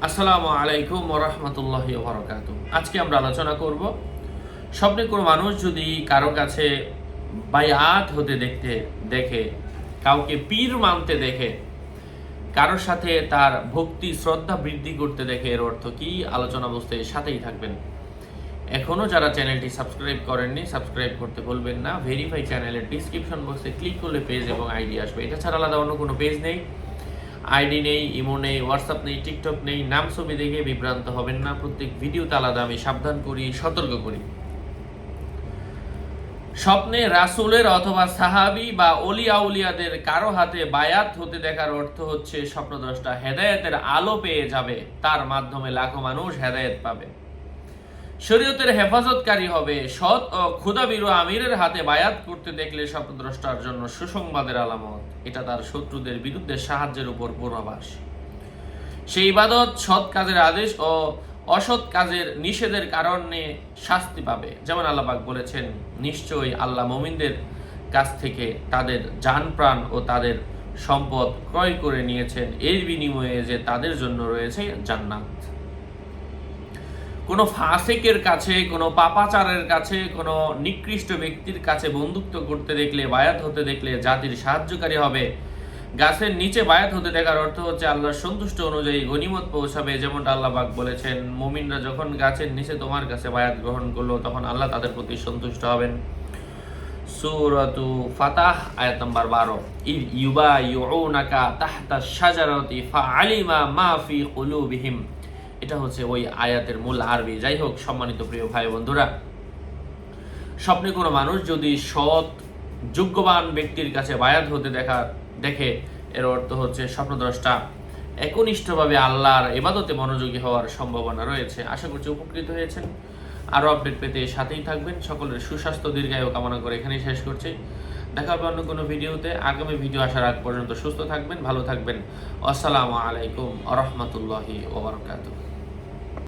আসসালামু আলাইকুম ওয়া রাহমাতুল্লাহি ওয়া বারাকাতুহু। আজকে আমরা আলোচনা করব স্বপ্নে কোনো মানুষ যদি কারো কাছে বায়াত হতে দেখে, কাউকে পীর মানতে দেখে, কারোর সাথে তার ভক্তি শ্রদ্ধা বৃদ্ধি করতে দেখে, এর অর্থ কি? আলোচনা বুঝতে সাথেই থাকবেন। এখনো যারা চ্যানেলটি সাবস্ক্রাইব করেননি, সাবস্ক্রাইব করতে ভুলবেন না। ভেরিফাই চ্যানেলের ডিসক্রিপশন বক্সে ক্লিক করলে পেজ এবং আইডি আসবে। এটা ছাড়া আলাদা অন্য কোনো পেজ নেই, আইডি নেই, ইমো নেই, হোয়াটসঅ্যাপ নেই, টিকটক নেই। নাম ছবি দেখে বিভ্রান্ত হবেন না। প্রত্যেক ভিডিওতে আলাদা আমি সাবধান করি, সতর্ক করি। স্বপ্নে রাসূলের অথবা সাহাবী বা ওলিয়া উলিয়াদের কারো হাতে বায়াত হতে দেখার অর্থ হচ্ছে স্বপ্নদ্রষ্টা হেদায়েতের আলো পেয়ে যাবে, তার মাধ্যমে লাখো মানুষ হেদায়েত পাবে, শরীয়তের হেফাজতকারী হবে। সৎ ও ক্ষুধাবিরু আমিরের হাতে বায়াত করতে দেখলে স্বপ্নদ্রষ্টার জন্য সুসংবাদের আলামত। এটা তার শত্রুদের বিরুদ্ধে সাহায্যের উপর পূর্বাভাস। সেই ইবাদত সৎ কাজের আদেশ ও অসৎ কাজের নিষেধের কারণে শাস্তি পাবে। যেমন আল্লাহ পাক বলেছেন, নিশ্চয়ই আল্লাহ মুমিনদের কাছ থেকে তাদের জান প্রাণ ও তাদের সম্পদ ক্রয় করে নিয়েছেন, এর বিনিময়ে যে তাদের জন্য রয়েছে জান্নাত। কোনো ফাসিকের কাছে, কোনো পাপাচারের কাছে, কোনো নিকৃষ্ট ব্যক্তির কাছে বন্ধুত্ব করতে দেখলে, বায়াত হতে দেখলে জাতির সাহায্যকারী হবে। গাছের নিচে বায়াত হতে দেখার অর্থ হচ্ছে আল্লাহর সন্তুষ্ট অনুযায়ী গনিমত পৌঁছাবে। যেমনটা আল্লাহ পাক বলেছেন, মুমিনরা যখন গাছের নিচে তোমার কাছে বায়াত গ্রহণ করলো, তখন আল্লাহ তাদের প্রতি সন্তুষ্ট হবেন। সূরাতু ফাতাহ আয়াত নাম্বার 12। ইউবাইউনাকা তাহতা শাজারাতি ফাআলিমা মা ফি কুলুবিহিম। এটা হচ্ছে ওই আয়াতের মূল আরবি। যাই হোক, সম্মানিত প্রিয় ভাই বন্ধুরা, স্বপ্নে কোনো মানুষ যদি সৎ যোগ্যবান ব্যক্তির কাছে বায়াত হতে দেখে, এর অর্থ হচ্ছে স্বপ্নদ্রষ্টা একনিষ্ঠভাবে আল্লাহর ইবাদতে মনোযোগী হওয়ার সম্ভাবনা রয়েছে। আশা করছি উপকৃত হয়েছেন। আরও আপডেট পেতে সাথেই থাকবেন। সকলের সুস্বাস্থ্য দীর্ঘায়ু কামনা করে এখানেই শেষ করছি। দেখা হবে অন্য কোনো ভিডিওতে। আগামী ভিডিও আসার আগ পর্যন্ত সুস্থ থাকবেন, ভালো থাকবেন। আসসালামু আলাইকুম ওয়া রাহমাতুল্লাহি ওয়া বারাকাতুহু।